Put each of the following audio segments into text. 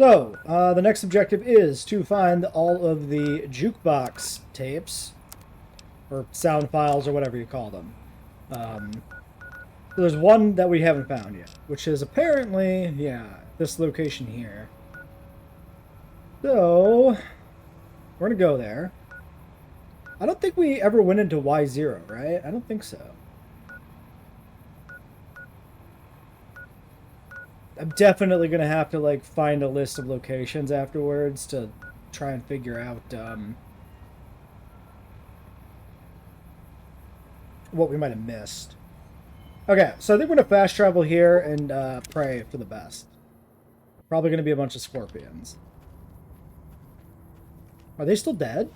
So, the next objective is to find all of the jukebox tapes, or sound files, or whatever you call them. So there's one that we haven't found yet, which is apparently, yeah, this location here. So, we're gonna go there. I don't think we ever went into Y0, right? I don't think so. I'm definitely gonna have to, like, find a list of locations afterwards to try and figure out, what we might have missed. Okay, so I think we're gonna fast travel here and, pray for the best. Probably gonna be a bunch of scorpions. Are they still dead?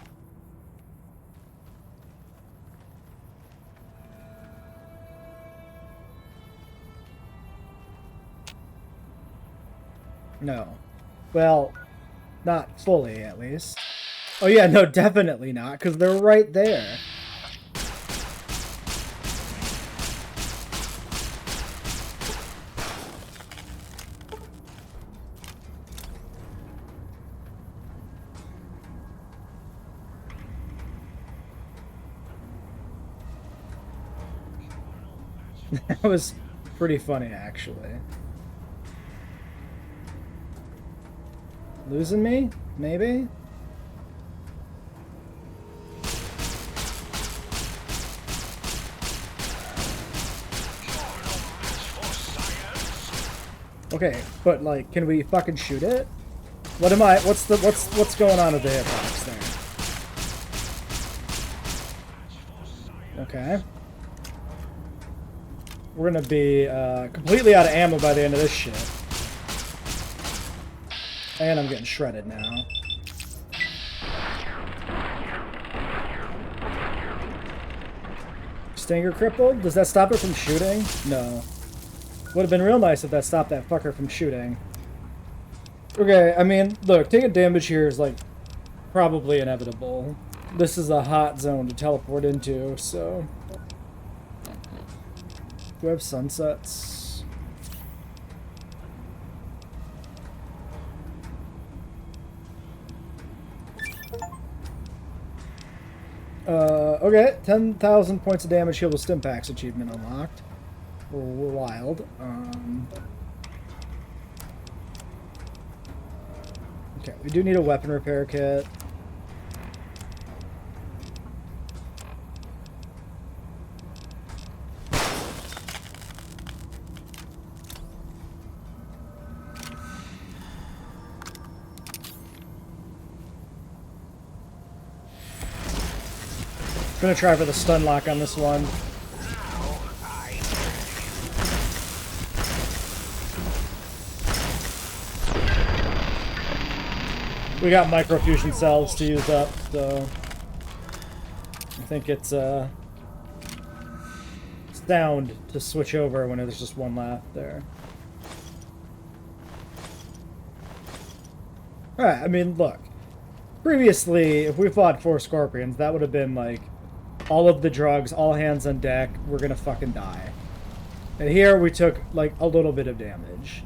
No. Well, not fully, at least. Oh yeah, no, definitely not, because they're right there. That was pretty funny, actually. Losing me? Maybe? Okay, but like, can we fucking shoot it? What am I? What's going on with the hitbox there? Okay. We're gonna be completely out of ammo by the end of this shit. And I'm getting shredded now. Stinger crippled? Does that stop it from shooting? No. Would have been real nice if that stopped that fucker from shooting. Okay, I mean, look, taking damage here is, like, probably inevitable. This is a hot zone to teleport into, so... Do I have sunsets? Okay, 10,000 points of damage healed with Stimpaks achievement unlocked. Wild. Okay, we do need a weapon repair kit. I'm gonna try for the stun lock on this one. We got microfusion cells to use up, so I think it's sound to switch over when there's just one left there. Alright, I mean, look. Previously, if we fought 4 scorpions, that would have been like all of the drugs, all hands on deck, we're gonna fucking die. And here we took like a little bit of damage.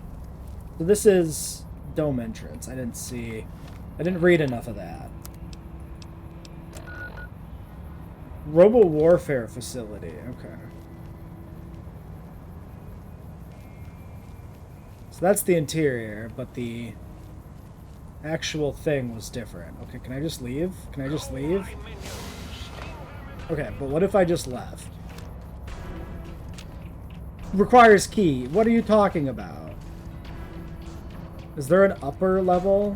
So this is dome entrance. I didn't read enough of that. Robo Warfare Facility, okay. So that's the interior, but the actual thing was different. Okay, can I just leave? Can I just leave? Okay, but what if I just left? Requires key. What are you talking about? Is there an upper level?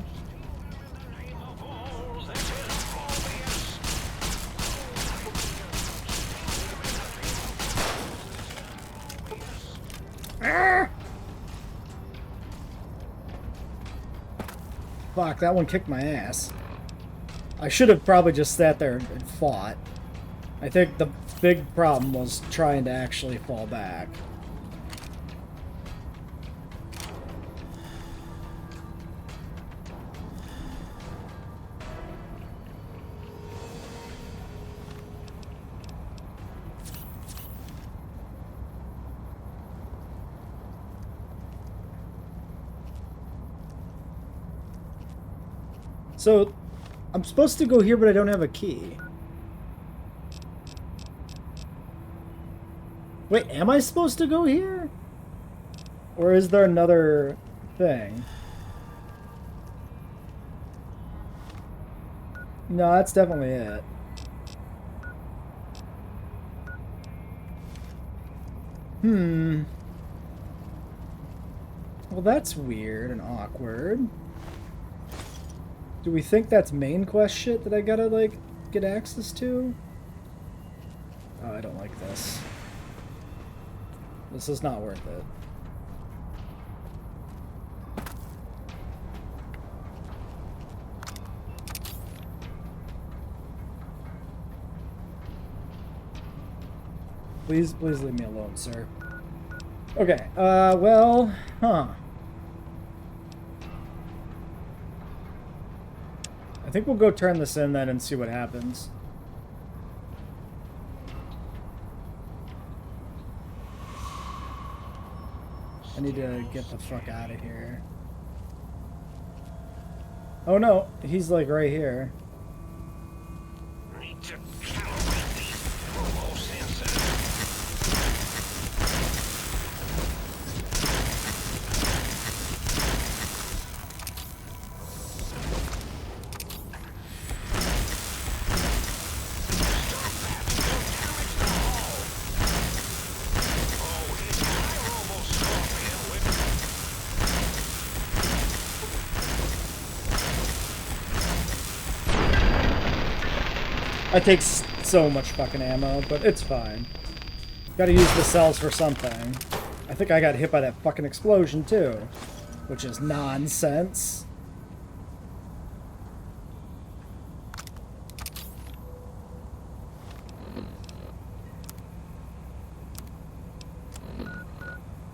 Fuck, that one kicked my ass. I should have probably just sat there and fought. I think the big problem was trying to actually fall back. So, I'm supposed to go here, but I don't have a key. Wait, am I supposed to go here? Or is there another thing? No, that's definitely it. Well, that's weird and awkward. Do we think that's main quest shit that I gotta, like, get access to? Oh, I don't like this. This is not worth it. Please leave me alone, sir. Okay, well, huh. I think we'll go turn this in then and see what happens. I need to get the fuck out of here. Oh no, he's like right here. Need to calibrate these promo sensors. I take so much fucking ammo, but it's fine. Gotta use the cells for something. I think I got hit by that fucking explosion too, which is nonsense.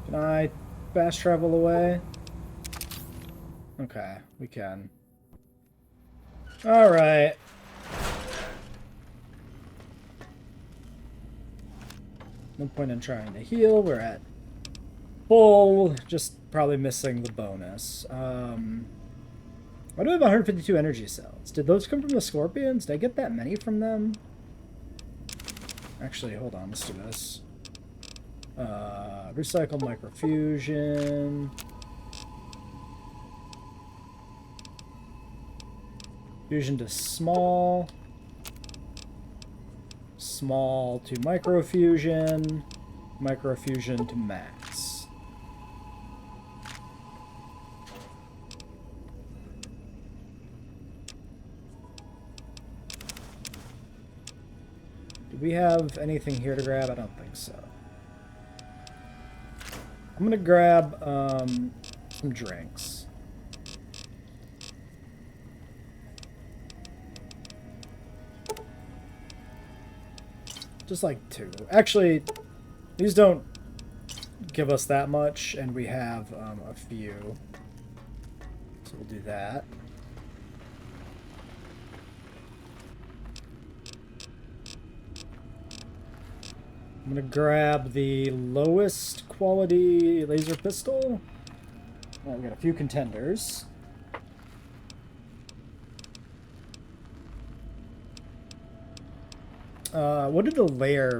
Can I fast travel away? Okay, we can. Alright. No point in trying to heal. We're at full. Just probably missing the bonus. Why do I have 152 energy cells? Did those come from the scorpions? Did I get that many from them? Actually, hold on. Let's do this. Recycle microfusion. Fusion to small. Small to microfusion. Microfusion to max. Do we have anything here to grab? I don't think so. I'm gonna grab some drinks. Just like 2. Actually, these don't give us that much, and we have a few. So we'll do that. I'm gonna grab the lowest quality laser pistol. Well, we got a few contenders. What did the layer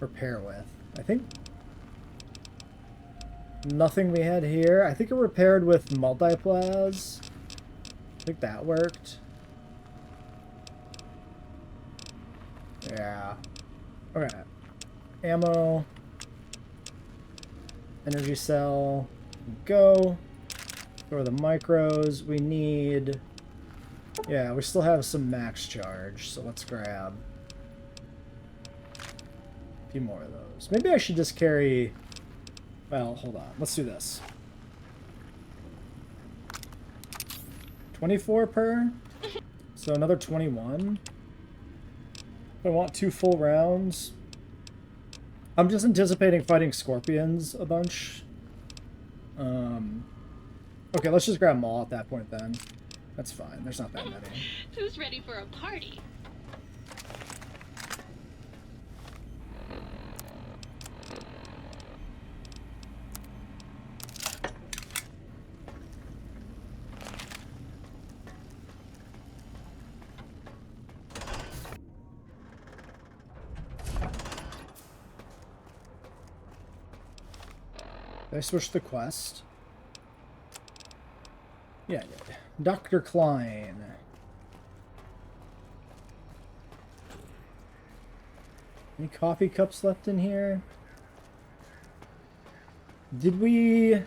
repair with? I think nothing we had here. I think it repaired with multiplas. I think that worked. Yeah. Okay. Ammo. Energy cell. Go. Go to the micros. We need... Yeah, we still have some max charge, so let's grab a few more of those. Maybe I should just carry... Well, hold on. Let's do this. 24 per? So another 21. I want 2 full rounds. I'm just anticipating fighting scorpions a bunch. Okay, let's just grab them all at that point then. That's fine. There's not that many. Who's ready for a party? I switch the quest? Yeah, I did. Dr. Klein. Any coffee cups left in here? Did we...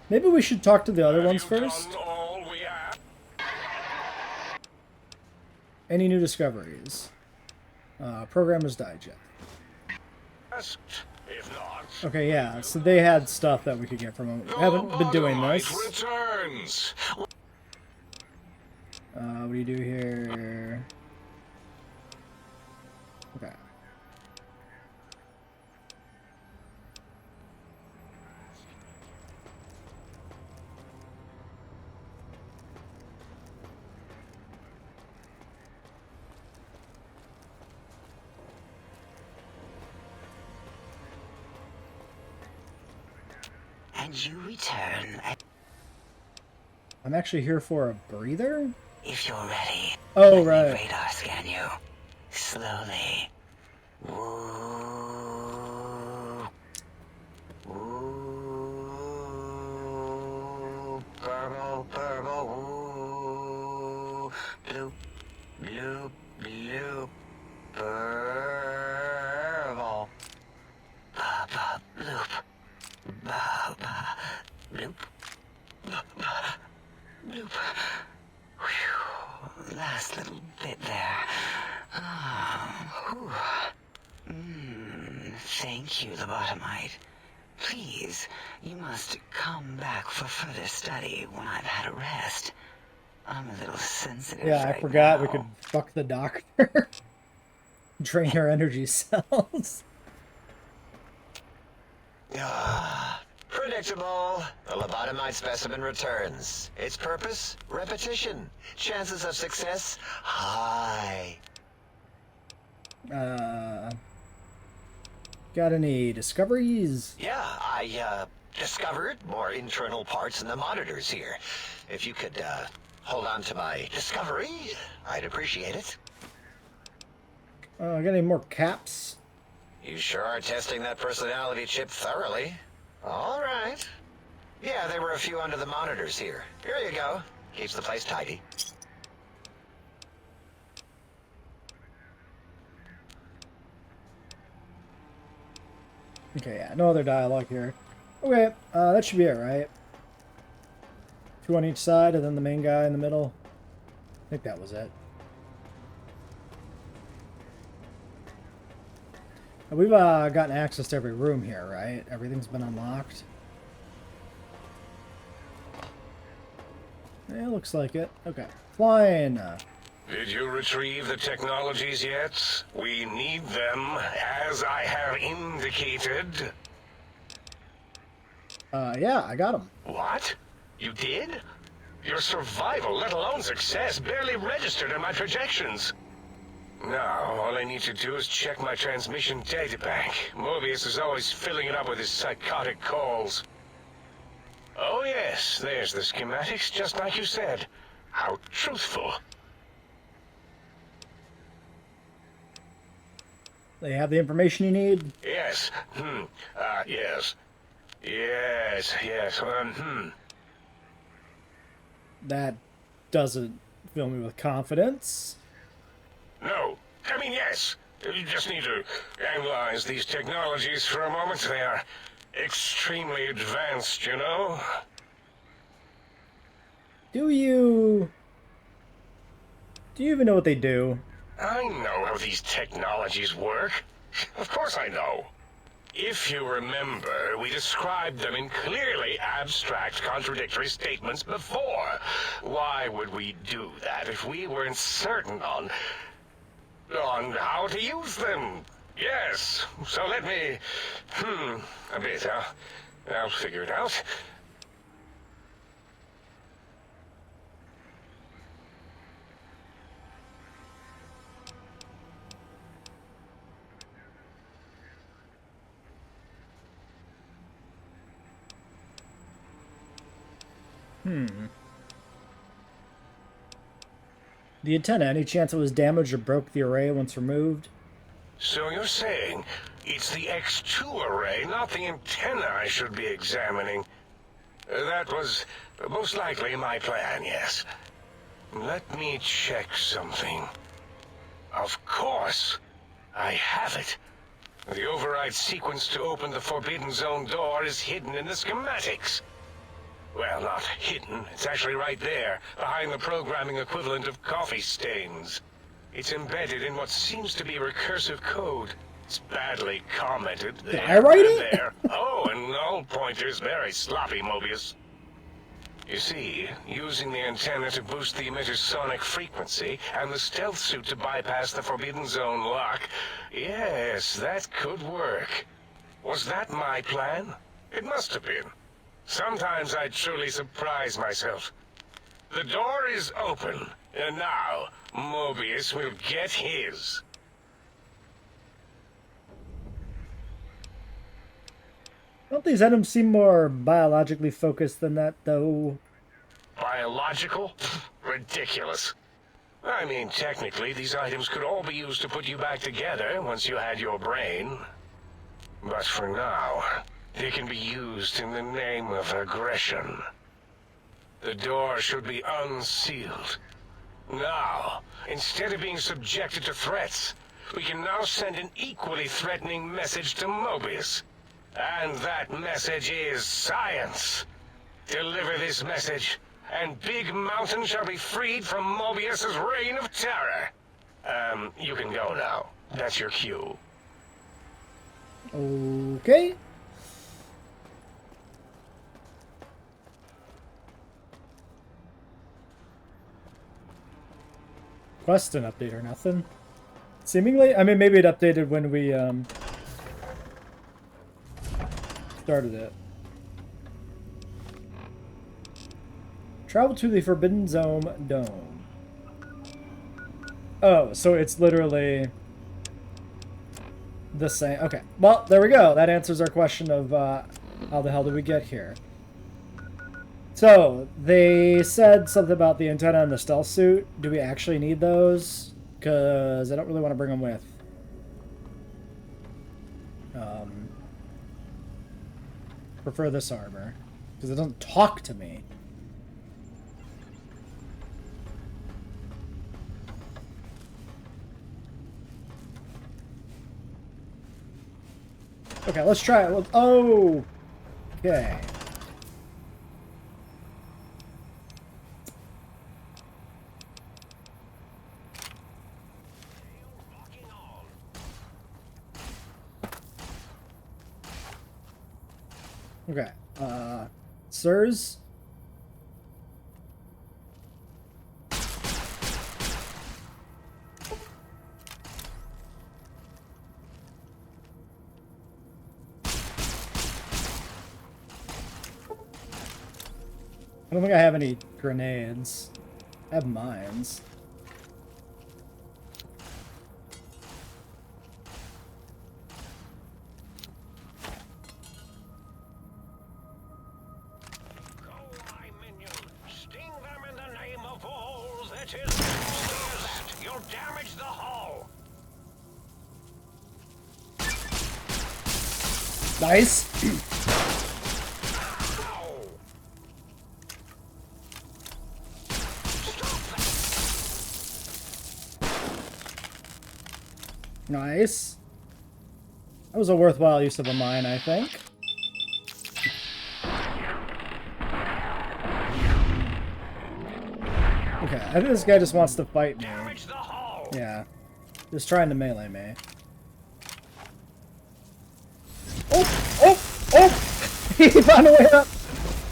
Maybe we should talk to the other ones first? Any new discoveries? Programmer's Digest. If not, Okay, yeah, so they had stuff that we could get from them. We haven't been doing this. returns. What do you do here? Okay. And you return I'm actually here for a breather? if you're ready. Oh, Let me right. radar scan you. Slowly. Ooh. Ooh. Purple, purple. Ooh. Bloop, bloop, bloop. Purple. Ba, ba, bloop. Ba, ba, bloop. Ba, ba, bloop. Whew. Last little bit there. Thank you, lobotomite. Please, you must come back for further study when I've had a rest. I'm a little sensitive. Yeah, I right forgot we now. could fuck the doctor. Drain her energy cells. Predictable. The lobotomite specimen returns. Its purpose? Repetition. Chances of success? High. Got any discoveries? Yeah, I discovered more internal parts in the monitors here. If you could hold on to my discovery, I'd appreciate it. Got any more caps? You sure are testing that personality chip thoroughly. All right. Yeah, there were a few under the monitors here. Here you go. Keeps the place tidy. Okay, yeah, no other dialogue here. Okay, that should be it, right? Two on each side, and then the main guy in the middle. I think that was it. We've gotten access to every room here, right? Everything's been unlocked. Yeah, looks like it. Okay, flying. Did you retrieve the technologies yet? We need them, as I have indicated. Yeah, I got him. What? You did? Your survival, let alone success, barely registered in my projections. Now, all I need to do is check my transmission databank. Mobius is always filling it up with his psychotic calls. Oh yes, there's the schematics, just like you said. How truthful. They have the information you need. Yes. Yes. Yes. That doesn't fill me with confidence. No. I mean, yes. You just need to analyze these technologies for a moment. They are extremely advanced, you know? Do you even know what they do? I know how these technologies work. Of course I know. If you remember, we described them in clearly abstract, contradictory statements before. Why would we do that if we weren't certain on how to use them? Yes. So let me... a bit. I'll figure it out. The antenna, any chance it was damaged or broke the array once removed? So you're saying it's the X2 array, not the antenna I should be examining? That was most likely my plan, yes. Let me check something. Of course, I have it. The override sequence to open the Forbidden Zone door is hidden in the schematics. Well, not hidden. It's actually right there, behind the programming equivalent of coffee stains. It's embedded in what seems to be recursive code. It's badly commented. Did I write it? There. Oh, and null pointer's very sloppy, Mobius. You see, using the antenna to boost the emitter's sonic frequency, and the stealth suit to bypass the Forbidden Zone lock, yes, that could work. Was that my plan? It must have been. Sometimes I truly surprise myself. The door is open, and now Mobius will get his. Don't these items seem more biologically focused than that, though? Biological? Ridiculous. I mean, technically, these items could all be used to put you back together once you had your brain. But for now, they can be used in the name of aggression. The door should be unsealed. Now, instead of being subjected to threats, we can now send an equally threatening message to Mobius. And that message is science. Deliver this message, and Big Mountain shall be freed from Mobius's reign of terror. You can go now. That's your cue. Okay. Quest an update or nothing. Seemingly, I mean, maybe it updated when we started it. Travel to the Forbidden Zone Dome. Oh, so it's literally the same. Okay, well, there we go. That answers our question of how the hell did we get here. So, they said something about the antenna and the stealth suit. Do we actually need those? Because I don't really want to bring them with. Prefer this armor. Because it doesn't talk to me. Okay, let's try it. Oh! Okay. Okay, sirs? I don't think I have any grenades. I have mines. Nice. Nice. That was a worthwhile use of a mine, I think. Okay, I think this guy just wants to fight me. Yeah. Just trying to melee me. Oh! Oh! Oh! He found a way up!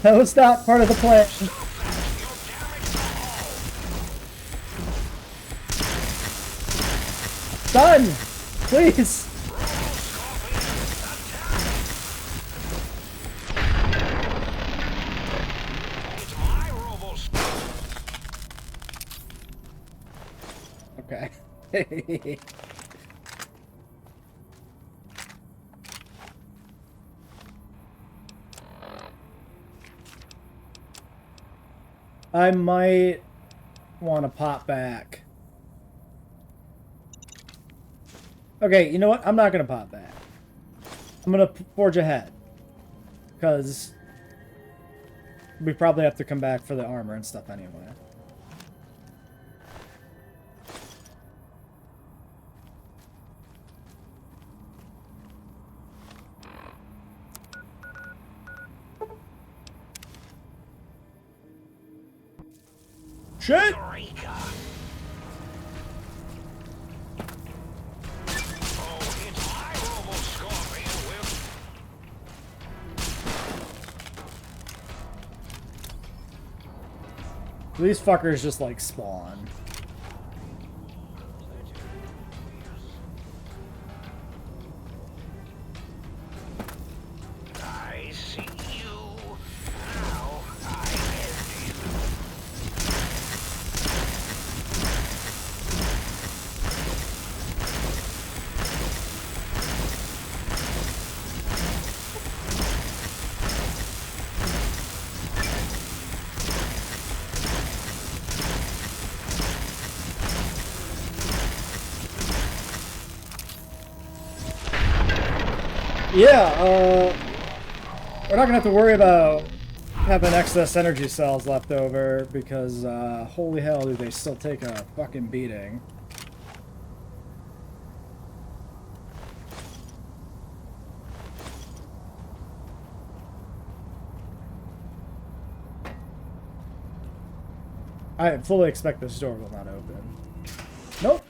That was not part of the plan. Done! Please! Okay. I might want to pop back. Okay, you know what? I'm not gonna pop that. I'm gonna forge ahead. Because we probably have to come back for the armor and stuff anyway. Shit! Eureka. These fuckers just like spawn. I see you. Now I end you. Yeah, we're not gonna have to worry about having excess energy cells left over because, holy hell, do they still take a fucking beating. I fully expect this door will not open. Nope.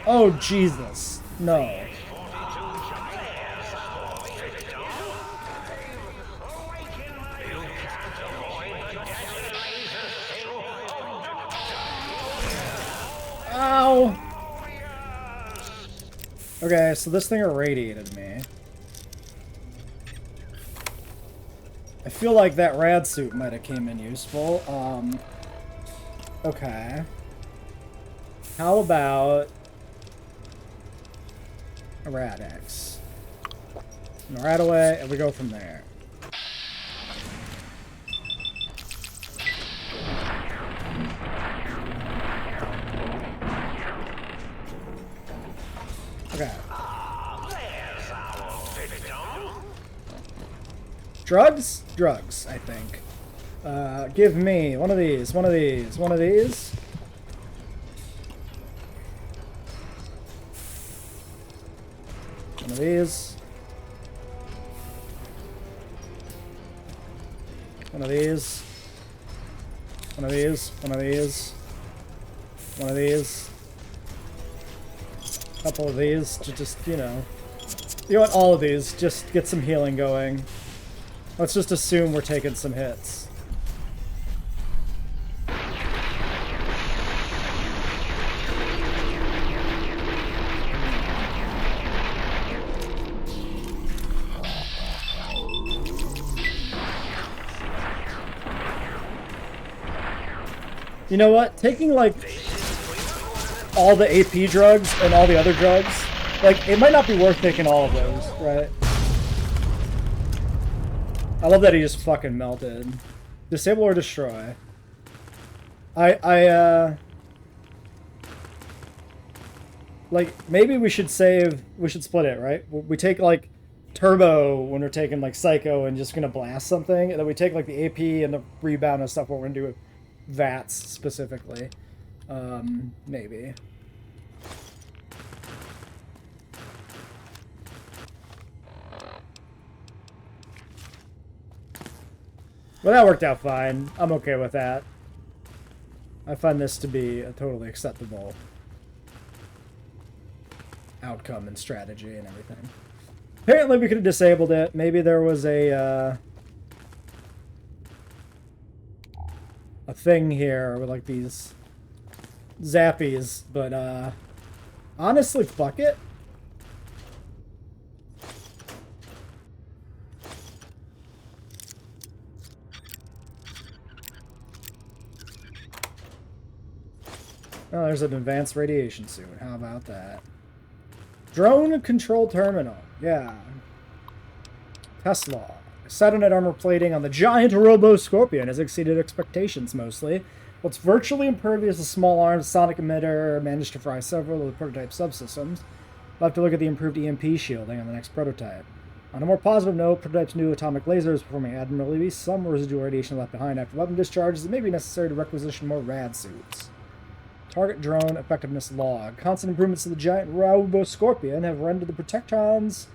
Oh, Jesus. No. Ow! Okay, so this thing irradiated me. I feel like that rad suit might have came in useful. Okay. How about a Rad-X? And right away, and we go from there. Okay. Drugs? Drugs, I think. Give me one of these, one of these, one of these. One of these. One of these. One of these. One of these. One of these. A couple of these to just, you know. You want all of these, just get some healing going. Let's just assume we're taking some hits. You know what? Taking, like, all the AP drugs and all the other drugs, like, it might not be worth taking all of those, right? I love that he just fucking melted. Disable or destroy. Like, maybe we should save, we should split it, right? We take, like, Turbo when we're taking, like, Psycho and just gonna blast something, and then we take, like, the AP and the rebound and stuff what we're gonna do with VATS specifically. Maybe. Well, that worked out fine. I'm okay with that. I find this to be a totally acceptable outcome and strategy and everything. Apparently we could have disabled it. Maybe there was a thing here with like these zappies, but honestly, fuck it. Oh, there's an advanced radiation suit. How about that? Drone control terminal. Yeah. Tesla. Cytonet armor plating on the giant Robo Scorpion has exceeded expectations mostly. While it's virtually impervious to small arms, sonic emitter managed to fry several of the prototype subsystems. We'll have to look at the improved EMP shielding on the next prototype. On a more positive note, prototype's new atomic laser is performing admirably. Some residual radiation left behind after weapon discharges. It may be necessary to requisition more rad suits. Target drone effectiveness log. Constant improvements to the giant Robo Scorpion have rendered the Protectrons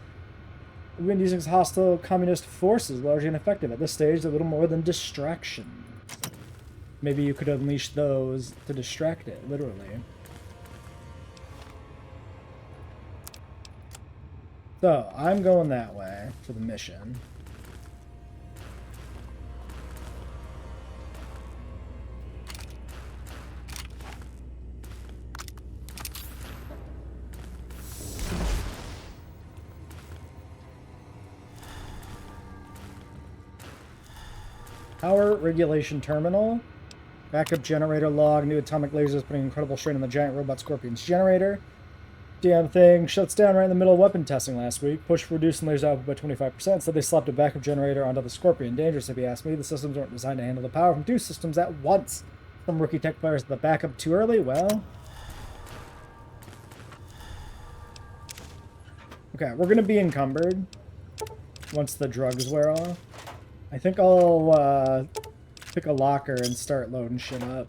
when using hostile communist forces largely ineffective. At this stage, they're little more than distraction. Maybe you could unleash those to distract it, literally. So, I'm going that way for the mission. Power regulation terminal. Backup generator log. New atomic lasers putting incredible strain on the giant robot Scorpion's generator. Damn thing shuts down right in the middle of weapon testing last week. Push for reducing laser output by 25%, so they slapped a backup generator onto the Scorpion. Dangerous if you ask me. The systems aren't designed to handle the power from two systems at once. Some rookie tech players the backup too early? Well... Okay, we're going to be encumbered once the drugs wear off. I think I'll pick a locker and start loading shit up.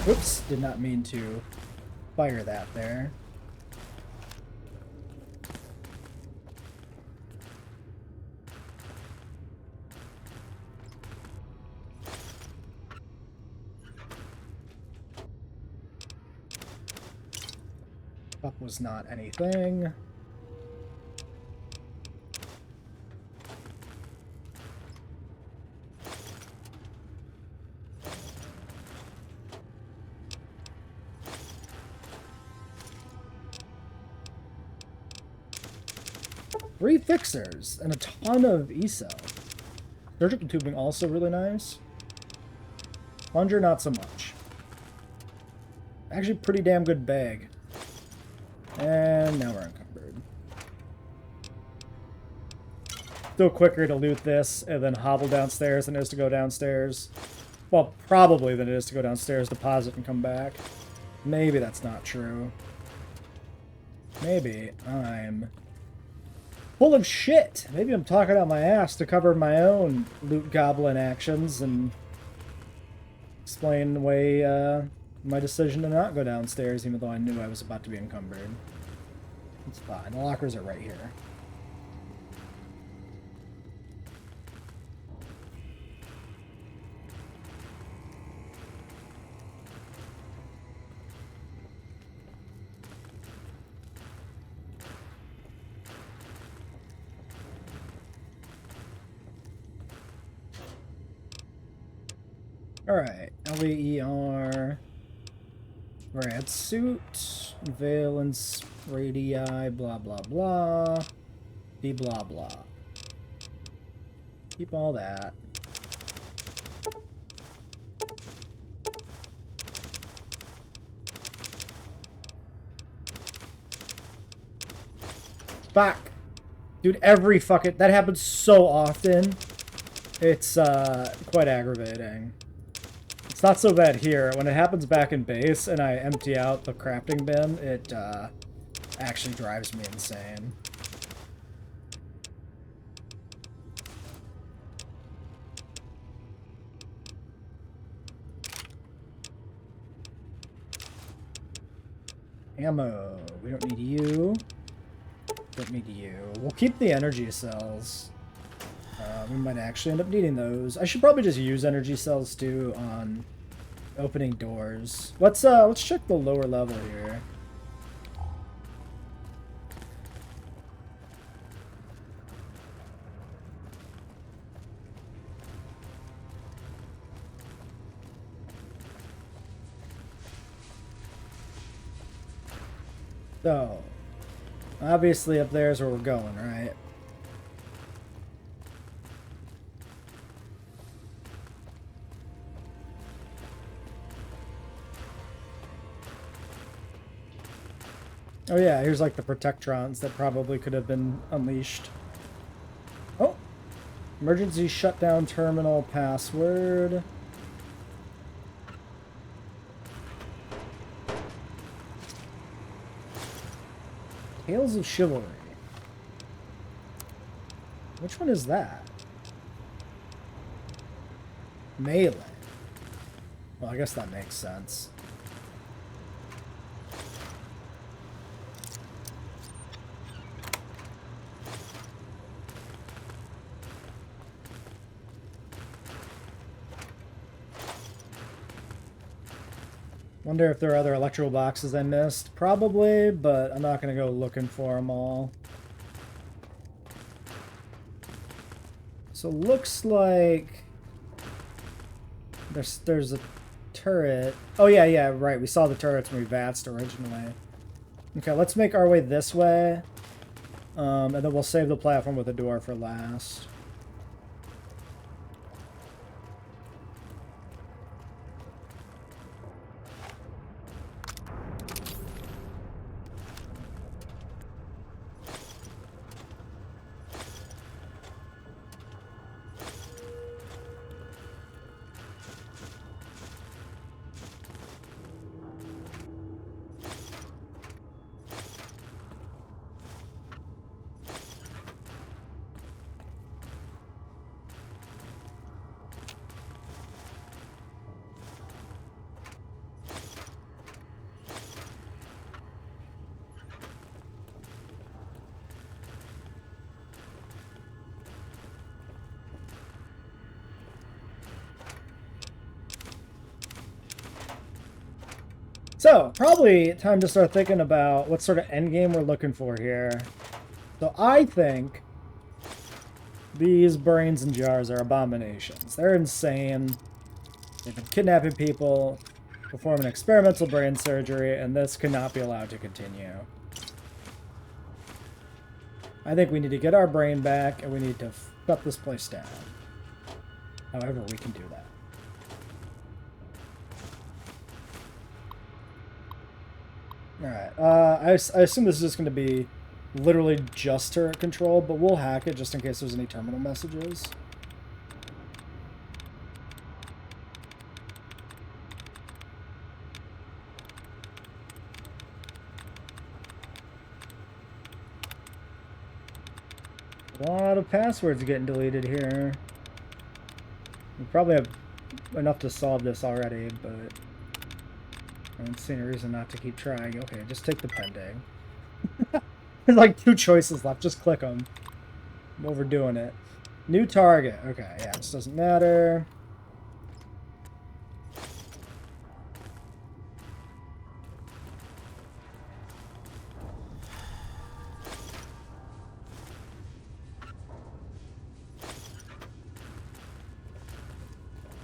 Oops, did not mean to fire that there. Up was not anything. Three fixers and a ton of E-cell. Surgical tubing also really nice. Plunger not so much. Actually pretty damn good bag. And now we're encumbered. Still quicker to loot this and then hobble downstairs than it is to go downstairs. Well, probably than it is to go downstairs, deposit, and come back. Maybe that's not true. Maybe I'm full of shit. Maybe I'm talking out my ass to cover my own loot goblin actions and explain away my decision to not go downstairs, even though I knew I was about to be encumbered. It's fine. The lockers are right here. Alright, LVER, rad suit, valence, radii, blah blah blah, b blah blah. Keep all that. Fuck. Dude, every fucking... That happens so often. It's quite aggravating. It's not so bad here. When it happens back in base and I empty out the crafting bin, it actually drives me insane. Ammo. We don't need you. Don't need you. We'll keep the energy cells. We might actually end up needing those. I should probably just use energy cells too on opening doors. Let's check the lower level here. So, obviously up there is where we're going, right? Oh yeah, here's like the protectrons that probably could have been unleashed. Oh! Emergency shutdown terminal password. Tales of Chivalry. Which one is that? Melee. Well, I guess that makes sense. Wonder if there are other electrical boxes I missed. Probably, but I'm not going to go looking for them all. So looks like there's a turret. Oh yeah, right. We saw the turrets when we vatsed originally. Okay, let's make our way this way. And then we'll save the platform with the door for last. So, probably time to start thinking about what sort of endgame we're looking for here. So I think these brains and jars are abominations. They're insane. They've been kidnapping people, performing experimental brain surgery, and this cannot be allowed to continue. I think we need to get our brain back, and we need to shut this place down. However, we can do that. Alright, I assume this is just going to be literally just turret control, but we'll hack it just in case there's any terminal messages. A lot of passwords getting deleted here. We probably have enough to solve this already, but I don't see any reason not to keep trying. Okay, just take the pending. There's like 2 choices left. Just click them. I'm overdoing it. New target. Okay, yeah, this doesn't matter.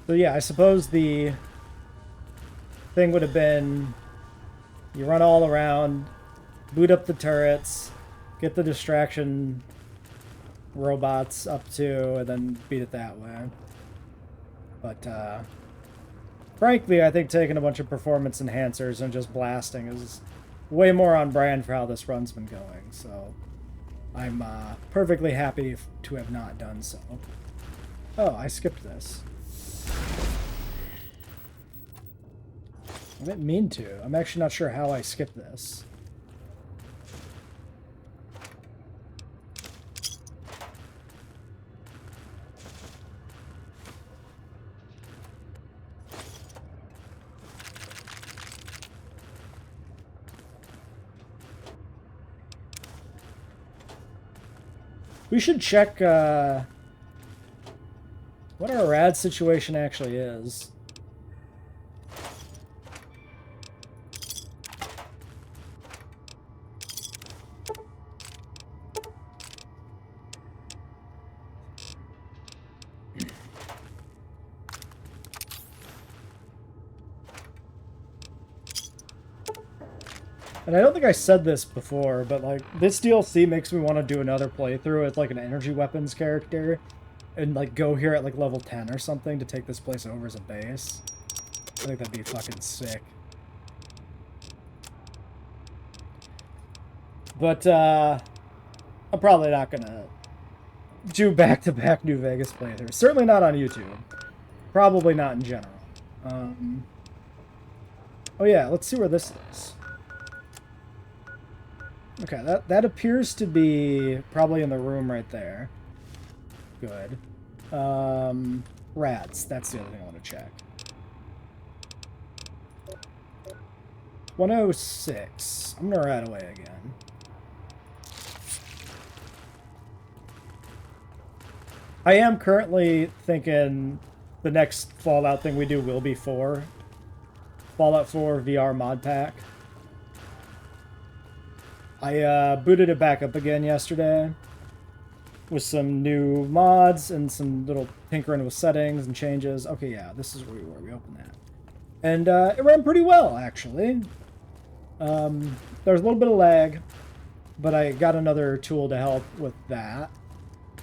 So yeah, I suppose the thing would have been you run all around, boot up the turrets, get the distraction robots up to, and then beat it that way. But frankly, I think taking a bunch of performance enhancers and just blasting is way more on brand for how this run's been going. So I'm perfectly happy to have not done so. Oh, I skipped this. I didn't mean to. I'm actually not sure how I skipped this. We should check what our rad situation actually is. And I don't think I said this before, but like this DLC makes me want to do another playthrough with like an energy weapons character and like go here at like level 10 or something to take this place over as a base. I think that'd be fucking sick. But I'm probably not gonna do back-to-back New Vegas playthroughs. Certainly not on YouTube. Probably not in general. Oh yeah, let's see where this is. Okay, that appears to be probably in the room right there. Good. Rats. That's the other thing I want to check. 106. I'm gonna rat away again. I am currently thinking the next Fallout thing we do will be 4. Fallout 4 VR mod pack. I booted it back up again yesterday with some new mods and some little tinkering with settings and changes. Okay, yeah, this is where we were. We opened that. And it ran pretty well, actually. There's a little bit of lag, but I got another tool to help with that.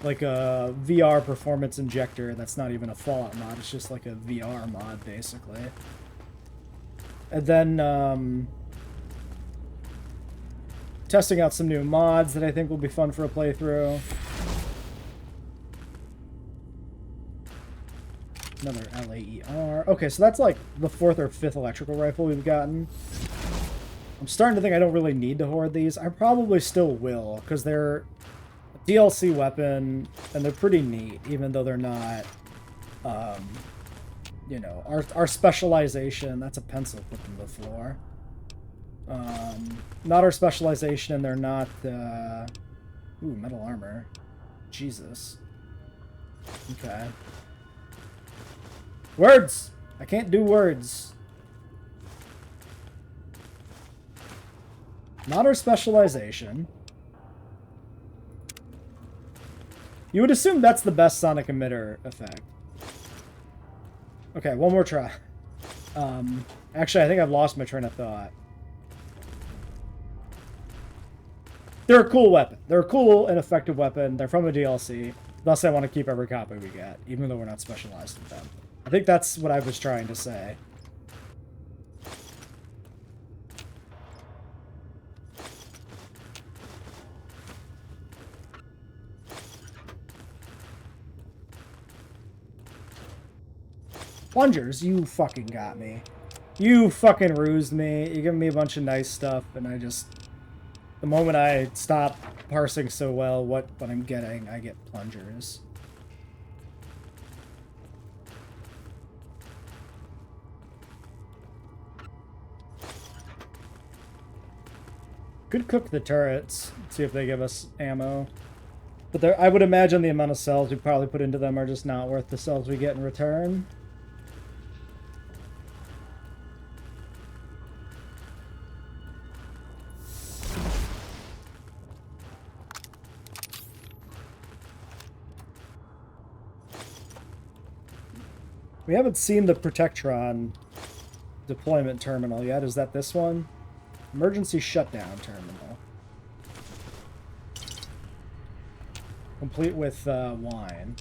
Like a VR performance injector that's not even a Fallout mod. It's just like a VR mod, basically. And then testing out some new mods that I think will be fun for a playthrough. Another LAER. Okay, so that's like the 4th or 5th electrical rifle we've gotten. I'm starting to think I don't really need to hoard these. I probably still will, because they're a DLC weapon, and they're pretty neat, even though they're not, you know, our specialization. That's a pencil flipping the floor. Not our specialization, and they're not, ooh, metal armor. Jesus. Okay. Words! I can't do words. Not our specialization. You would assume that's the best sonic emitter effect. Okay, one more try. Actually, I think I've lost my train of thought. They're a cool weapon. They're a cool and effective weapon. They're from a DLC. Thus, I want to keep every copy we get, even though we're not specialized in them. I think that's what I was trying to say. Plungers, you fucking got me. You fucking rused me. You giving me a bunch of nice stuff, and I just... The moment I stop parsing so well what I'm getting, I get plungers. Could cook the turrets, see if they give us ammo. But I would imagine the amount of cells we probably put into them are just not worth the cells we get in return. We haven't seen the Protectron deployment terminal yet. Is that this one? Emergency shutdown terminal. Complete with wine.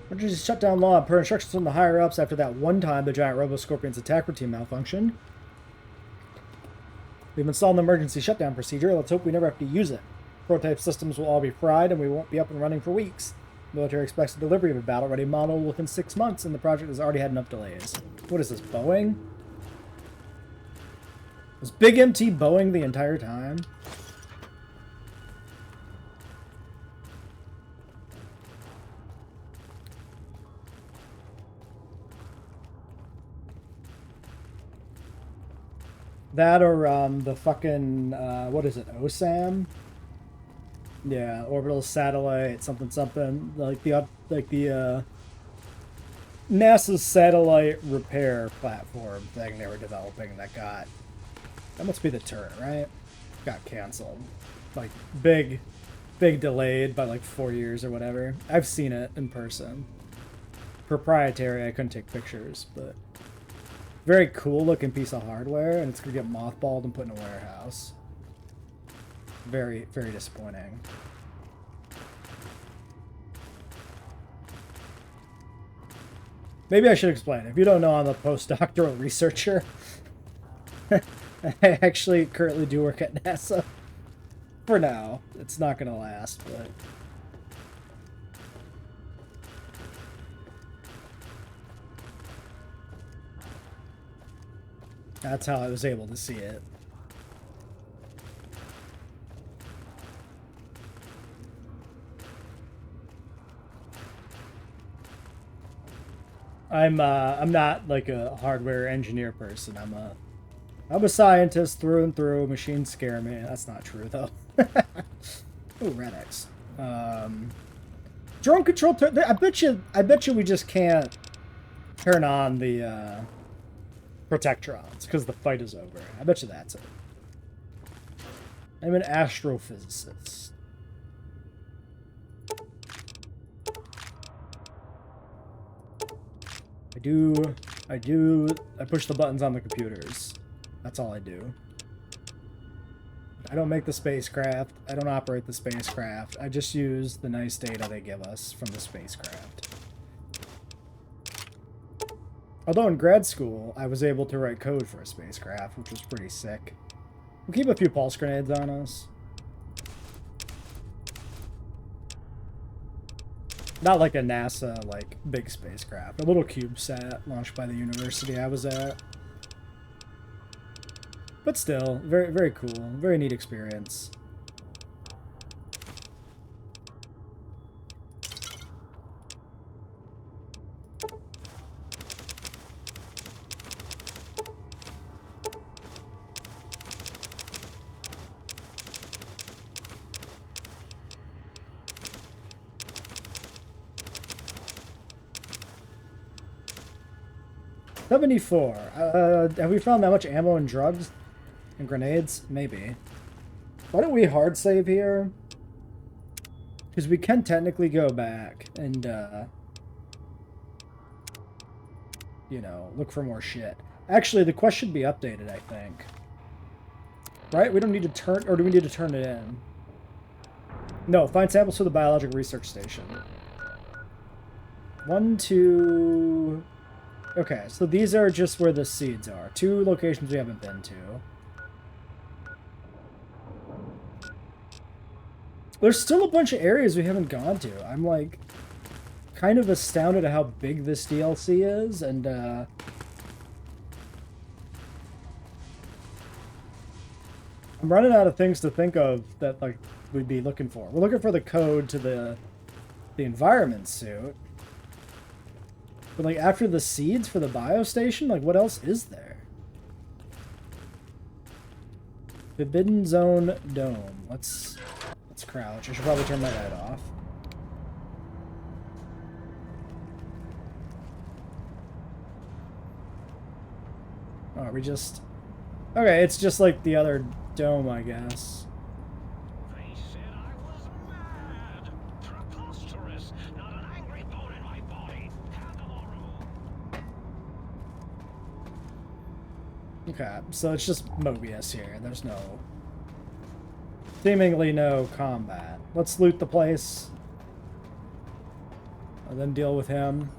Emergency shutdown law per instructions from the higher-ups after that one time the giant Robo-Scorpion's attack routine malfunctioned. We've installed an emergency shutdown procedure. Let's hope we never have to use it. Prototype systems will all be fried, and we won't be up and running for weeks. The military expects the delivery of a battle-ready model within 6 months, and the project has already had enough delays. What is this, Boeing? Was Big MT Boeing the entire time? That or the fucking, what is it, OSAM? Yeah, orbital satellite, something something, like the NASA's satellite repair platform thing they were developing that must be the turret, right? Got canceled. Like, big delayed by like 4 years or whatever. I've seen it in person. Proprietary, I couldn't take pictures, but very cool looking piece of hardware, and it's gonna get mothballed and put in a warehouse. Very, very disappointing. Maybe I should explain. If you don't know, I'm a postdoctoral researcher. I actually currently do work at NASA. For now. It's not going to last, but... That's how I was able to see it. I'm not like a hardware engineer person. I'm a scientist through and through. Machines scare me. That's not true though. Ooh, Red X. Drone control. I bet you we just can't turn on the protectrons because the fight is over. I bet you that's it. I'm an astrophysicist. I push the buttons on the computers. That's all I do. I don't make the spacecraft. I don't operate the spacecraft. I just use the nice data they give us from the spacecraft. Although in grad school, I was able to write code for a spacecraft, which was pretty sick. We'll keep a few pulse grenades on us. Not like a NASA, like, big spacecraft. A little CubeSat launched by the university I was at. But still, very, very cool. Very neat experience. $74. Have we found that much ammo and drugs? And grenades? Maybe. Why don't we hard save here? Because we can technically go back and, you know, look for more shit. Actually, the quest should be updated, I think. Right? We don't need to turn... Or do we need to turn it in? No, find samples for the biological research station. 1, 2... Okay, so these are just where the seeds are. 2 locations we haven't been to. There's still a bunch of areas we haven't gone to. I'm, like, kind of astounded at how big this DLC is, and, I'm running out of things to think of that, like, we'd be looking for. We're looking for the code to the environment suit. But, like, after the seeds for the biostation, like, what else is there? Forbidden Zone Dome. Let's crouch. I should probably turn my light off. Oh, are we just... Okay, it's just like the other dome, I guess. They said I was mad. Preposterous. Not an angry bone in my body. Have them all removed. Okay, so it's just Mobius here. There's seemingly no combat. Let's loot the place. And then deal with him.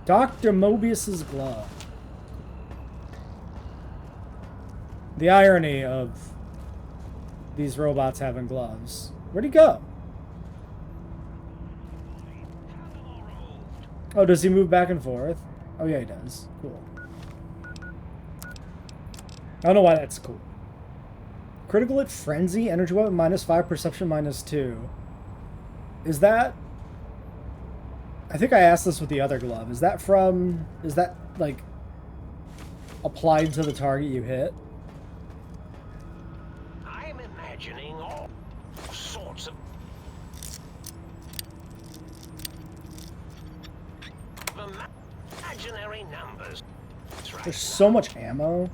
Dr. Mobius's glove. The irony of these robots having gloves. Where'd he go? Oh, does he move back and forth? Oh yeah, he does. Cool. I don't know why that's cool. Critical hit frenzy, energy weapon -5, perception -2. Is that... I think I asked this with the other glove. Is that from... Is that, like, applied to the target you hit? I'm imagining all sorts of imaginary numbers. There's so much ammo.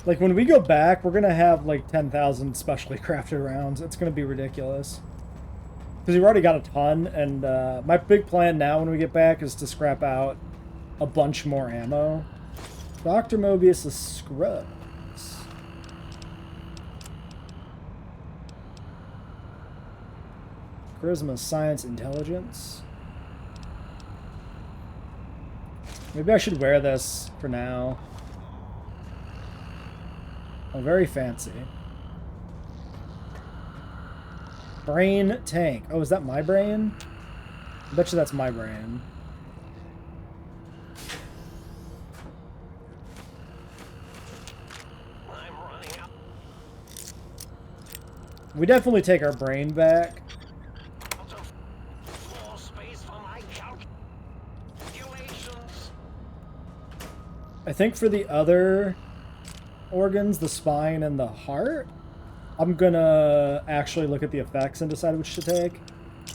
Like, when we go back, we're gonna have, like, 10,000 specially crafted rounds. It's gonna be ridiculous. Because we've already got a ton, and my big plan now when we get back is to scrap out a bunch more ammo. Dr. Mobius is scrubs. Charisma, science, intelligence. Maybe I should wear this for now. Oh, very fancy. Brain tank. Oh, is that my brain? I bet you that's my brain. I'm running out. We definitely take our brain back. Of floor space for my calculations. I think for the other organs, the spine and the heart, I'm gonna actually look at the effects and decide which to take.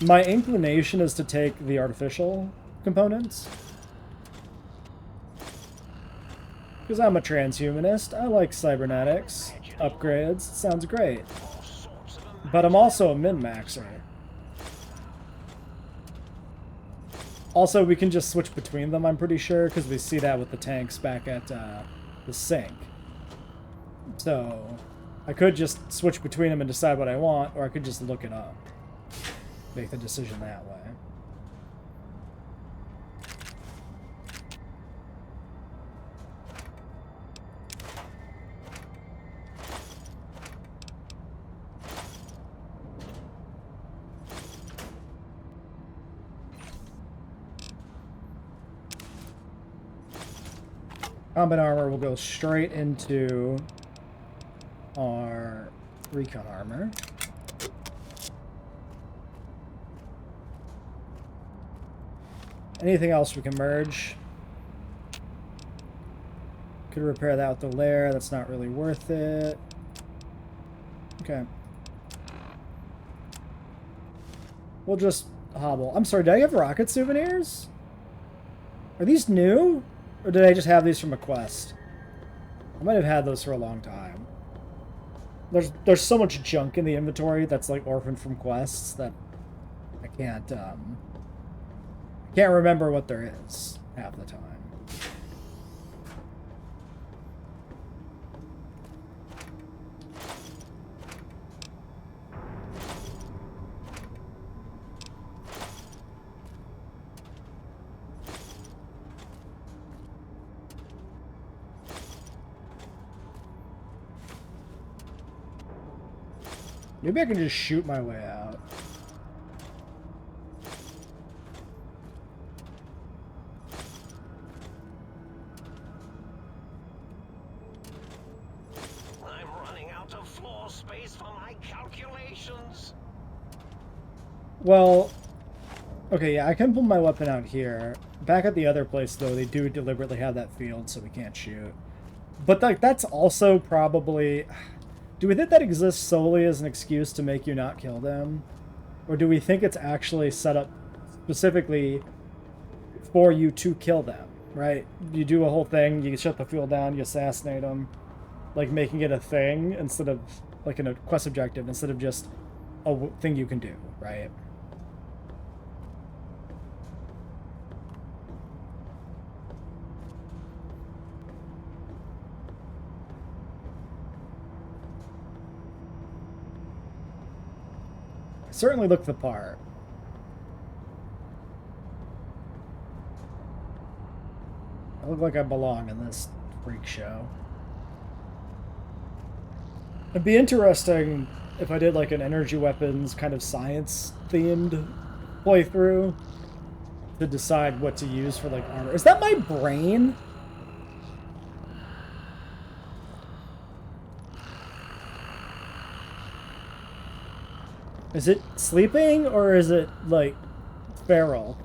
My inclination is to take the artificial components. Because I'm a transhumanist. I like cybernetics. Upgrades. Sounds great. But I'm also a min-maxer. Also, we can just switch between them, I'm pretty sure, because we see that with the tanks back at the sink. So, I could just switch between them and decide what I want, or I could just look it up. Make the decision that way. Combat armor will go straight into our recon armor. Anything else we can merge? Could repair that with the lair. That's not really worth it. Okay. We'll just hobble. I'm sorry, did I have rocket souvenirs? Are these new? Or did I just have these from a quest? I might have had those for a long time. There's so much junk in the inventory that's like orphaned from quests that I can't remember what there is half the time. Maybe I can just shoot my way out. I'm running out of floor space for my calculations. Well, okay, yeah, I can pull my weapon out here. Back at the other place, though, they do deliberately have that field, so we can't shoot. But like, that's also probably... Do we think that exists solely as an excuse to make you not kill them? Or do we think it's actually set up specifically for you to kill them, right? You do a whole thing, you shut the field down, you assassinate them, like making it a thing instead of, like in a quest objective, instead of just a thing you can do, right? Certainly look the part. I look like I belong in this freak show. It'd be interesting if I did like an energy weapons kind of science themed playthrough to decide what to use for like armor. Is that my brain? Is it sleeping, or is it, like, feral?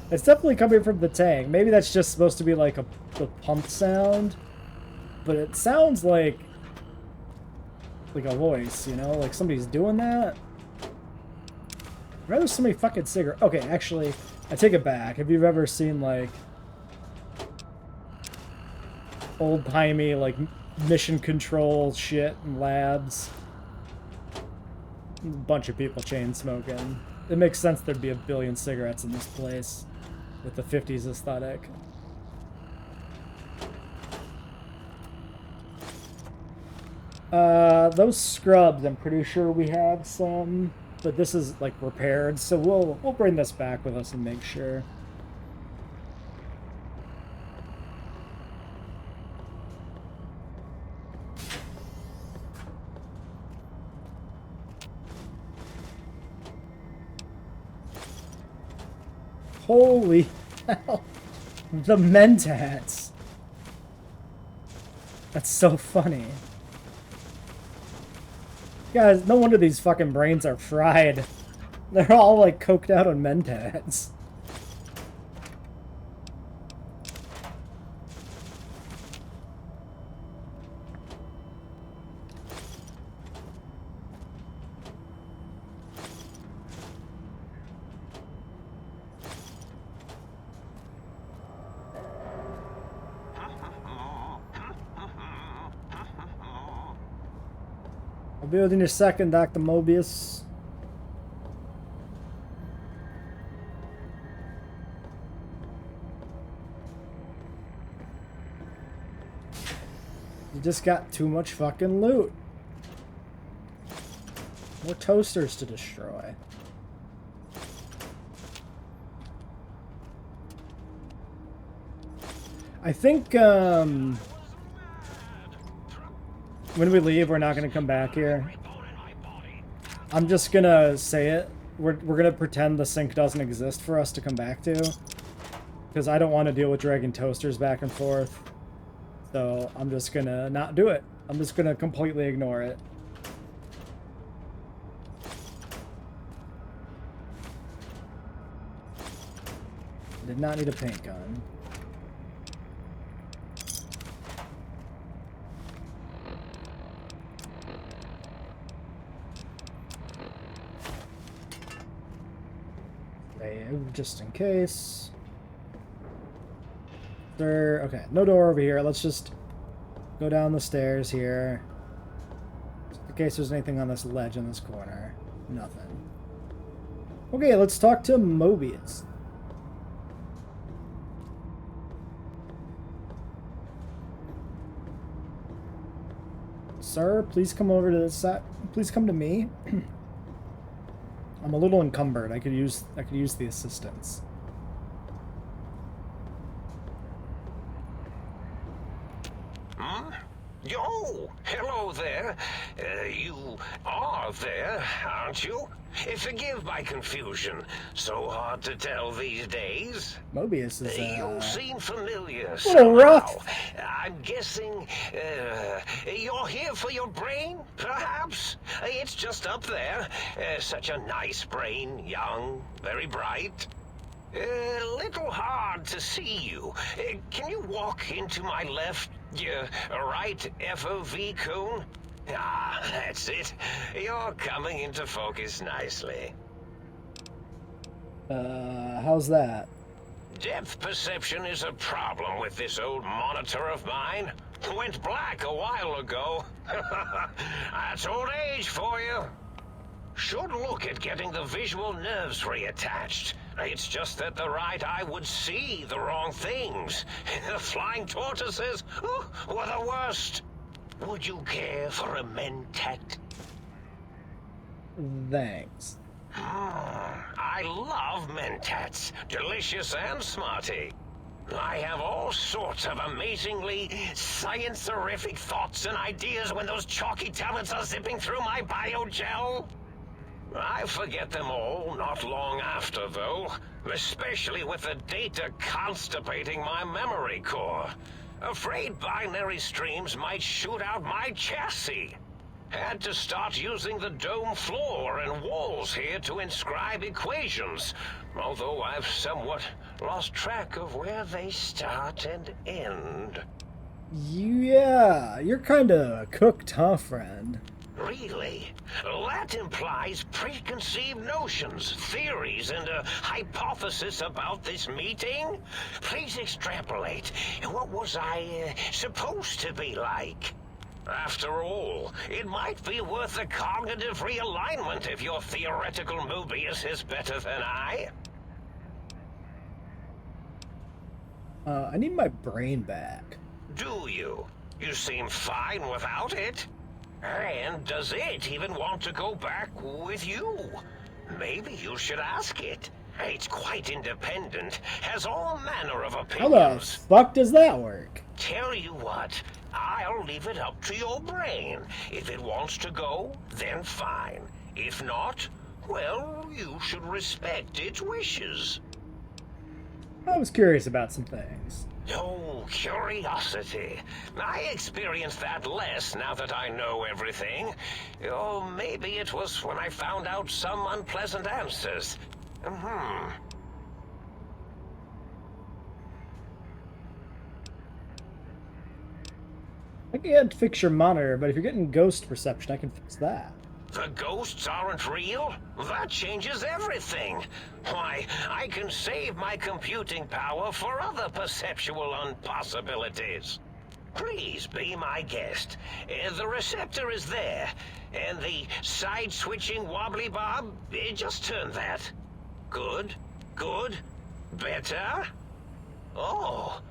It's definitely coming from the tank. Maybe that's just supposed to be, like, a pump sound. But it sounds like a voice, you know? Like somebody's doing that. I'd rather somebody fucking cigarette. Okay, actually, I take it back. Have you ever seen, like, old-timey, like, mission control shit in labs? A bunch of people chain smoking. It makes sense there'd be a billion cigarettes in this place with the 50s aesthetic. Those scrubs, I'm pretty sure we have some, but this is like repaired, so we'll bring this back with us and make sure. Holy hell. The mentats. That's so funny. Guys, no wonder these fucking brains are fried. They're all like coked out on mentats. I'll be within a second, Dr. Mobius. You just got too much fucking loot. More toasters to destroy. I think, when we leave, we're not going to come back here. I'm just going to say it. We're going to pretend the sink doesn't exist for us to come back to. Because I don't want to deal with dragging toasters back and forth. So I'm just going to not do it. I'm just going to completely ignore it. Did not need a paint gun. Just in case. Okay, no door over here. Let's just go down the stairs here. Just in case there's anything on this ledge in this corner. Nothing. Okay, let's talk to Mobius. Sir, please come over to this side. Please come to me. I'm a little encumbered. I could use the assistance. Huh? Yo, hello there. You are there, aren't you? Forgive my confusion. So hard to tell these days. Mobius is, You seem familiar little rough. somehow. I'm guessing, you're here for your brain, perhaps? It's just up there. Such a nice brain, young, very bright. Little hard to see you. Can you walk into my left, right FOV cone? Ah, that's it. You're coming into focus nicely. How's that? Depth perception is a problem with this old monitor of mine. Went black a while ago. That's old age for you. Should look at getting the visual nerves reattached. It's just that the right eye would see the wrong things. The flying tortoises were the worst. Would you care for a mentat? Thanks. I love mentats. Delicious and smarty. I have all sorts of amazingly science-erific thoughts and ideas when those chalky tablets are zipping through my biogel. I forget them all not long after, though, especially with the data constipating my memory core. Afraid binary streams might shoot out my chassis. Had to start using the dome floor and walls here to inscribe equations, although I've somewhat lost track of where they start and end. Yeah, you're kinda cooked, huh, friend? Really? That implies preconceived notions, theories, and a hypothesis about this meeting? Please extrapolate. What was I supposed to be like? After all, it might be worth a cognitive realignment if your theoretical Mobius is better than I. I need my brain back. Do you? You seem fine without it. And does it even want to go back with you? Maybe you should ask it. It's quite independent, has all manner of How the opinions. fuck does that work? Tell you what, I'll leave it up to your brain. If it wants to go, then fine. If not, well, you should respect its wishes. I was curious about some things. Oh, curiosity. I experience that less now that I know everything. Oh, maybe it was when I found out some unpleasant answers. I can't fix your monitor, but if you're getting ghost perception, I can fix that. The ghosts aren't real? That changes everything. Why, I can save my computing power for other perceptual impossibilities. Please be my guest. The receptor is there, and the side-switching wobbly bob, just turn that. Good, good, better. Oh,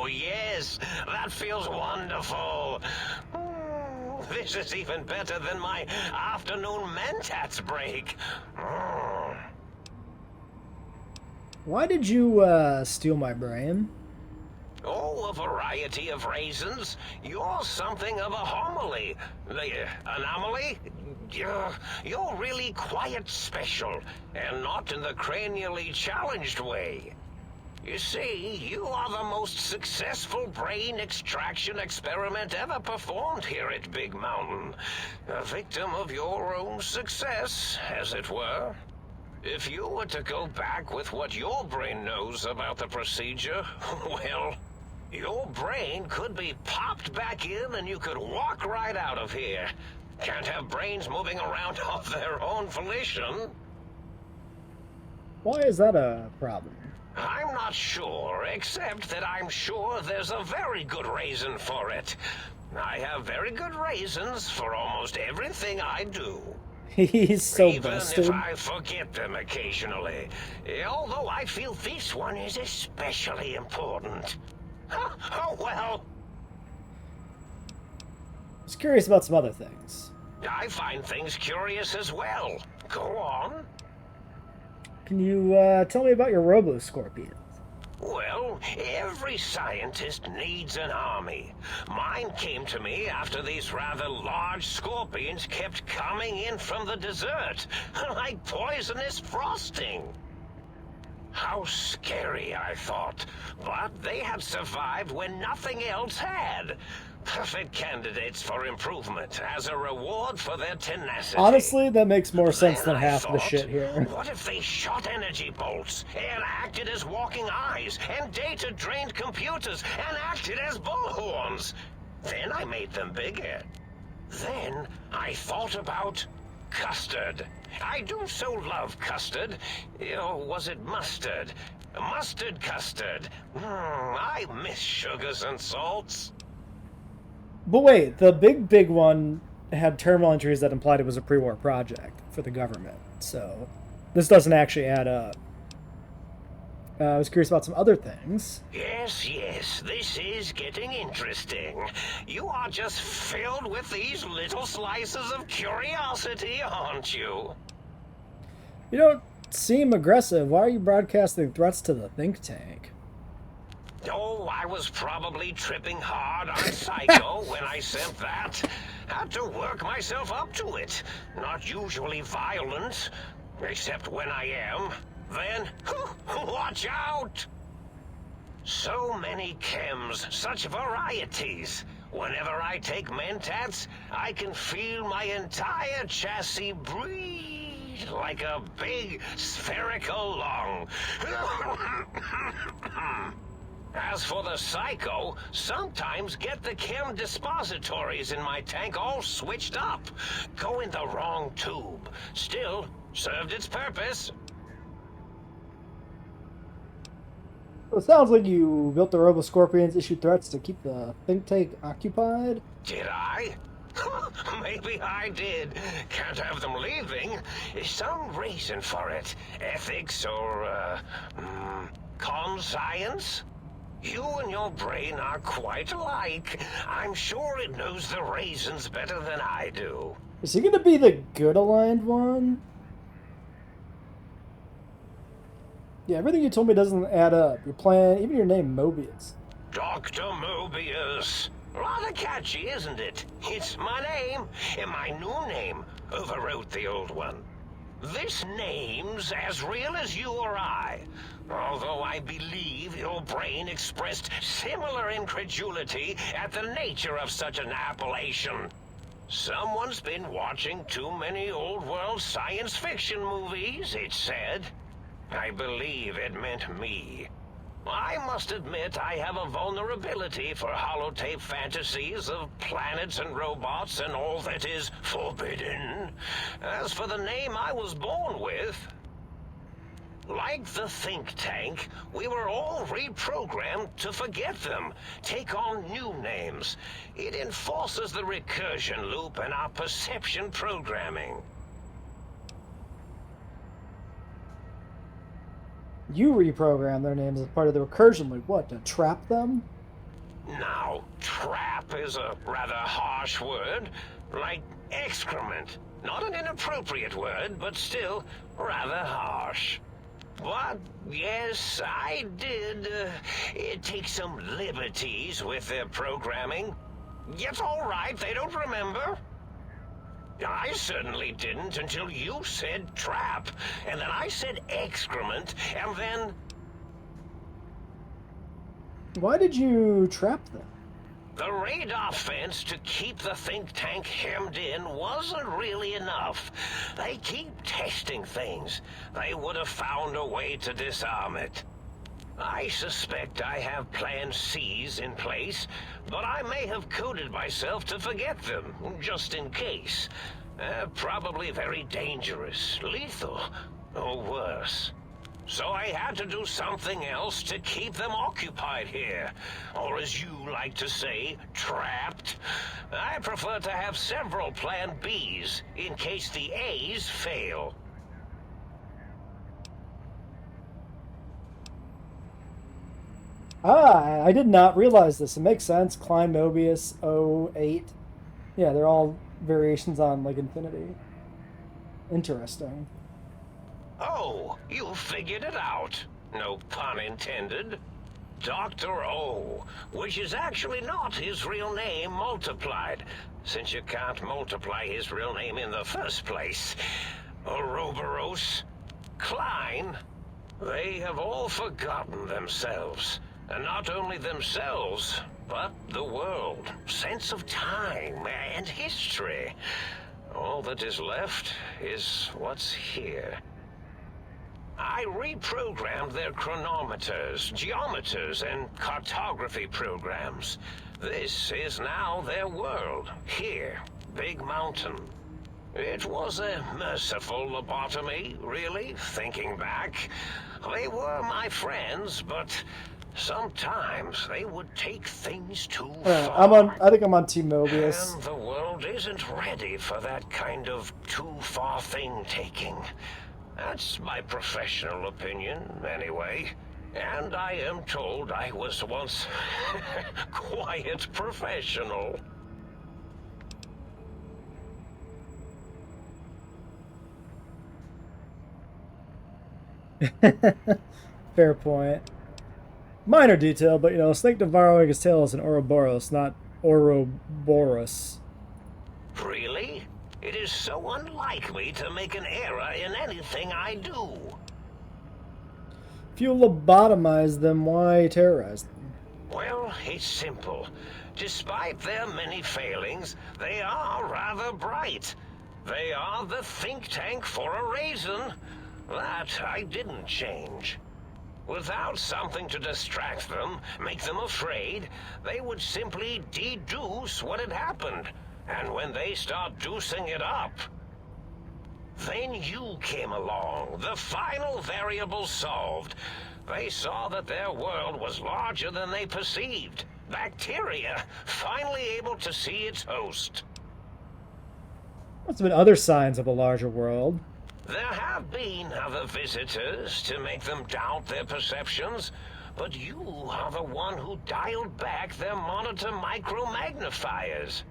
yes, that feels wonderful. This is even better than my afternoon Mentats break. Why did you, steal my brain? Oh, a variety of reasons. You're something of a homily. Anomaly? You're really quite special, and not in the cranially challenged way. You see, you are the most successful brain extraction experiment ever performed here at Big Mountain. A victim of your own success, as it were. If you were to go back with what your brain knows about the procedure, well, your brain could be popped back in and you could walk right out of here. Can't have brains moving around of their own volition. Why is that a problem? I'm not sure, except that I'm sure there's a very good reason for it. I have very good reasons for almost everything I do. He's so Even busted. if I forget them occasionally. Although I feel this one is especially important. Oh well. I was curious about some other things. I find things curious as well. Go on. Can you, tell me about your robo-scorpions? Well, every scientist needs an army. Mine came to me after these rather large scorpions kept coming in from the desert, like poisonous frosting. How scary, I thought. But they had survived when nothing else had. Perfect candidates for improvement as a reward for their tenacity. Honestly, that makes more sense Then than I half of the thought, shit here. What if they shot energy bolts and acted as walking eyes and data-drained computers and acted as bullhorns? Then I made them bigger. Then I thought about custard. I do so love custard. Oh, was it mustard? Mustard custard. I miss sugars and salts. But wait, the big one had terminal entries that implied it was a pre-war project for the government, so this doesn't actually add up. I was curious about some other things. Yes, this is getting interesting. You are just filled with these little slices of curiosity, aren't you? You don't seem aggressive. Why are you broadcasting threats to the think tank? Oh, I was probably tripping hard on Psycho when I sent that. Had to work myself up to it. Not usually violent, except when I am. Then, watch out! So many chems, such varieties. Whenever I take Mentats, I can feel my entire chassis breathe like a big spherical lung. As for the Psycho, sometimes get the chem dispositories in my tank all switched up. Go in the wrong tube. Still, served its purpose. So it sounds like you built the Robo-Scorpions, issued threats to keep the think tank occupied. Did I? Maybe I did. Can't have them leaving. Some reason for it. Ethics or, conscience? You and your brain are quite alike. I'm sure it knows the raisins better than I do. Is he gonna be the good aligned one? Yeah, everything you told me doesn't add up. Your plan, even your name, Mobius. Dr. Mobius. Rather catchy, isn't it? It's my name, and my new name overwrote the old one. This name's as real as you or I, although I believe your brain expressed similar incredulity at the nature of such an appellation. Someone's been watching too many old-world science fiction movies, it said. I believe it meant me. I must admit I have a vulnerability for holotape fantasies of planets and robots and all that is forbidden. As for the name I was born with, like the think tank, we were all reprogrammed to forget them, take on new names. It enforces the recursion loop in our perception programming. You reprogram their names as part of the recursion loop. What, to trap them? Now, trap is a rather harsh word, like excrement. Not an inappropriate word, but still rather harsh. But, yes, I did take some liberties with their programming. It's all right, they don't remember. I certainly didn't until you said trap, and then I said excrement, and then... Why did you trap them? The radar fence to keep the think tank hemmed in wasn't really enough. They keep testing things. They would have found a way to disarm it. I suspect I have Plan C's in place, but I may have coded myself to forget them, just in case. Probably very dangerous, lethal, or worse. So I had to do something else to keep them occupied here. Or as you like to say, trapped. I prefer to have several Plan Bs, in case the A's fail. Ah, I did not realize this. It makes sense. Klein, Mobius, 08. Yeah, they're all variations on, like, infinity. Interesting. Oh, you figured it out. No pun intended. Dr. O, which is actually not his real name multiplied, since you can't multiply his real name in the first place. Ouroboros, Klein, they have all forgotten themselves. And not only themselves, but the world, sense of time, and history. All that is left is what's here. I reprogrammed their chronometers, geometers, and cartography programs. This is now their world, here, Big Mountain. It was a merciful lobotomy, really, thinking back. They were my friends, but sometimes they would take things too far. I think I'm on Team Mobius. And the world isn't ready for that kind of too far thing taking. That's my professional opinion, anyway. And I am told I was once quite professional. Fair point. Minor detail, but snake devouring his tail is an Ouroboros, not Ouroboros. Really? It is so unlike me to make an error in anything I do. If you lobotomize them, why terrorize them? Well, it's simple. Despite their many failings, they are rather bright. They are the think tank for a reason. That I didn't change. Without something to distract them, make them afraid, they would simply deduce what had happened. And when they start deucing it up, then you came along, the final variable solved. They saw that their world was larger than they perceived. Bacteria, finally able to see its host. Must have been other signs of a larger world. There have been other visitors to make them doubt their perceptions, but you are the one who dialed back their monitor micromagnifiers.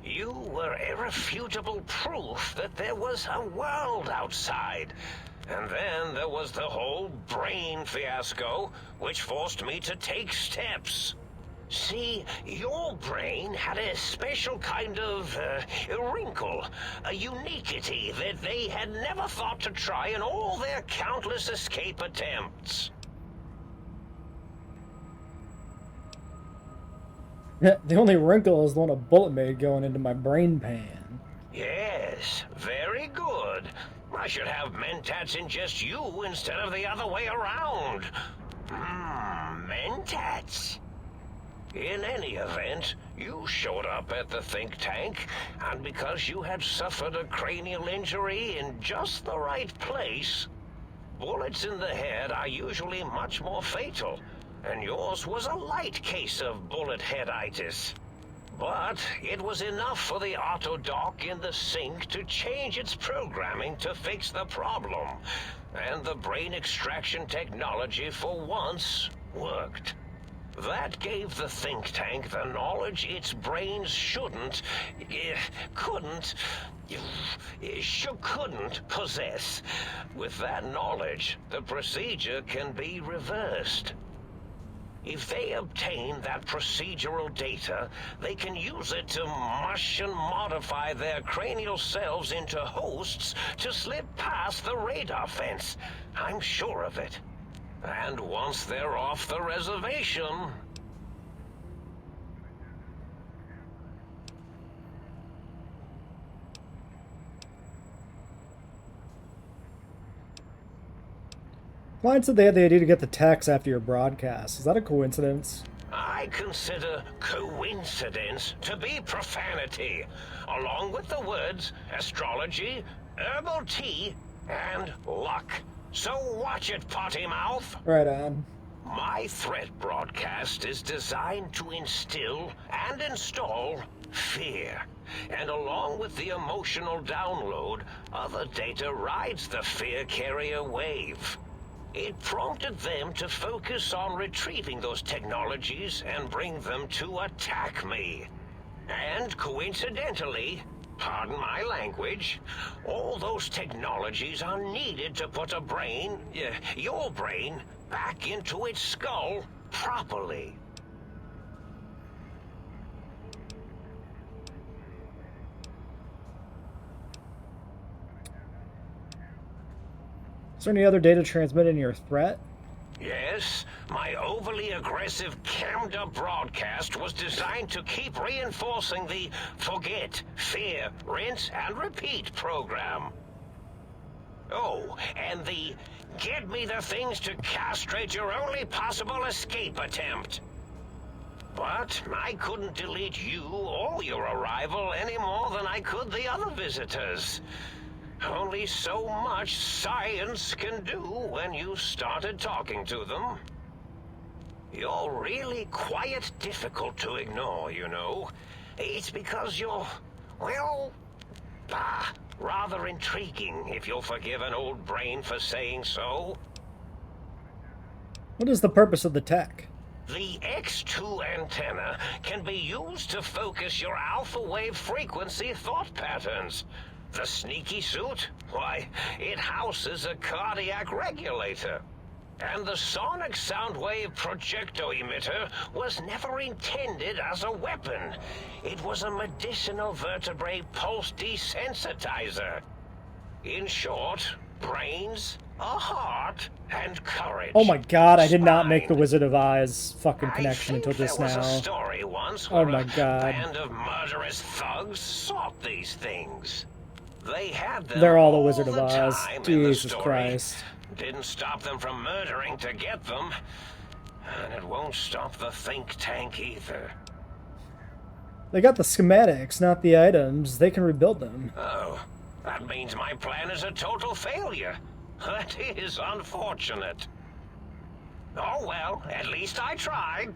You were irrefutable proof that there was a world outside. And then there was the whole brain fiasco, which forced me to take steps. See, your brain had a special kind of wrinkle, a uniquity that they had never thought to try in all their countless escape attempts. The only wrinkle is the one a bullet made going into my brain pan. Yes, very good. I should have mentats ingest you instead of the other way around. Mentats. In any event, you showed up at the think tank, and because you had suffered a cranial injury in just the right place, bullets in the head are usually much more fatal, and yours was a light case of bullet headitis. But it was enough for the autodock in the sink to change its programming to fix the problem, and the brain extraction technology for once worked. That gave the think tank the knowledge its brains couldn't possess. With that knowledge, the procedure can be reversed. If they obtain that procedural data, they can use it to mush and modify their cranial cells into hosts to slip past the radar fence. I'm sure of it. And once they're off the reservation... Client said they had the idea to get the text after your broadcast. Is that a coincidence? I consider coincidence to be profanity, along with the words astrology, herbal tea, and luck. So watch it, potty mouth. Right on. My threat broadcast is designed to instill and install fear. And along with the emotional download, other data rides the fear carrier wave. It prompted them to focus on retrieving those technologies and bring them to attack me. And coincidentally, pardon my language, all those technologies are needed to put a brain, your brain, back into its skull properly. Is there any other data transmitted in your threat? Yes, my overly aggressive cammed-up broadcast was designed to keep reinforcing the forget, fear, rinse, and repeat program. Oh, and the get me the things to castrate your only possible escape attempt. But I couldn't delete you or your arrival any more than I could the other visitors. Only so much science can do when you started talking to them. You're really quite difficult to ignore, you know. It's because you're, well, rather intriguing, if you'll forgive an old brain for saying so. What is the purpose of the tech? The X2 antenna can be used to focus your alpha wave frequency thought patterns. The sneaky suit? Why, it houses a cardiac regulator. And the sonic sound wave projecto emitter was never intended as a weapon. It was a medicinal vertebrae pulse desensitizer. In short, brains, a heart, and courage. Oh my god, I did not make the Wizard of Oz fucking connection until just there was now. a story once Oh where my a god. band of murderous thugs sought these things. They had them They're all the Wizard of Oz. time in the Jesus story. Christ. Didn't stop them from murdering to get them. And it won't stop the think tank either. They got the schematics, not the items. They can rebuild them. Oh, that means my plan is a total failure. That is unfortunate. Oh well, at least I tried.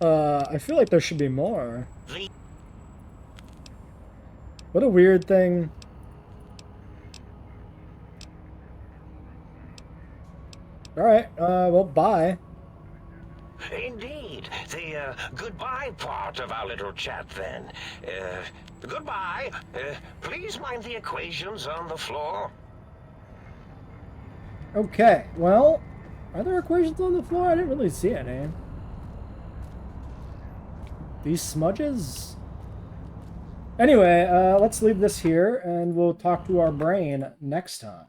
I feel like there should be more. The What a weird thing. Alright, well, bye. Indeed. The goodbye part of our little chat then. Goodbye. Please mind the equations on the floor. Okay, well, are there equations on the floor? I didn't really see any. These smudges? Anyway, let's leave this here, and we'll talk to our brain next time.